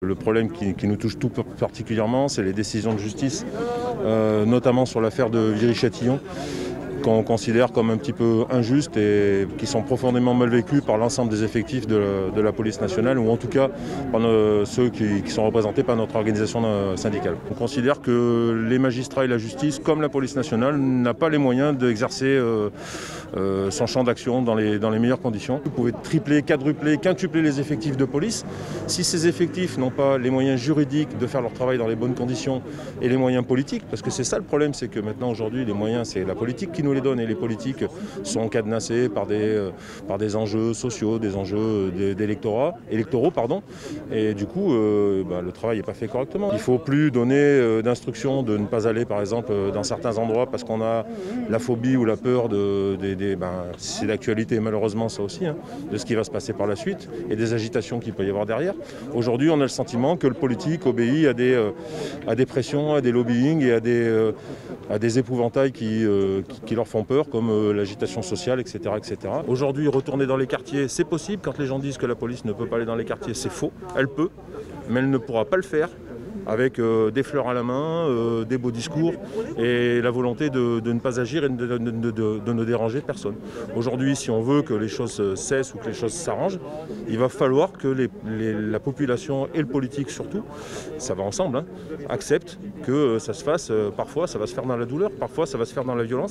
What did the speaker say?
Le problème qui nous touche tout particulièrement, c'est les décisions de justice, notamment sur l'affaire de Viry-Châtillon, qu'on considère comme un petit peu injustes et qui sont profondément mal vécues par l'ensemble des effectifs de la police nationale, ou en tout cas par ceux qui sont représentés par notre organisation syndicale. On considère que les magistrats et la justice, comme la police nationale, n'a pas les moyens d'exercer son champ d'action dans les meilleures conditions. Vous pouvez tripler, quadrupler, quintupler les effectifs de police. Si ces effectifs n'ont pas les moyens juridiques de faire leur travail dans les bonnes conditions et les moyens politiques, parce que c'est ça le problème, c'est que maintenant aujourd'hui les moyens c'est la politique qui nous les donne et les politiques sont cadenassés par des enjeux sociaux, des enjeux électoraux, et du coup le travail n'est pas fait correctement. Il ne faut plus donner d'instructions de ne pas aller par exemple dans certains endroits parce qu'on a la phobie ou la peur c'est d'actualité malheureusement ça aussi, de ce qui va se passer par la suite et des agitations qu'il peut y avoir derrière. Aujourd'hui on a le sentiment que le politique obéit à des pressions, à des lobbying et à des épouvantails qui leur font peur, comme l'agitation sociale, etc., etc. Aujourd'hui, retourner dans les quartiers, c'est possible. Quand les gens disent que la police ne peut pas aller dans les quartiers, c'est faux. Elle peut, mais elle ne pourra pas le faire avec des fleurs à la main, des beaux discours et la volonté de ne pas agir et de ne déranger personne. Aujourd'hui, si on veut que les choses cessent ou que les choses s'arrangent, il va falloir que la population et le politique surtout, ça va ensemble, acceptent que ça se fasse, parfois ça va se faire dans la douleur, parfois ça va se faire dans la violence.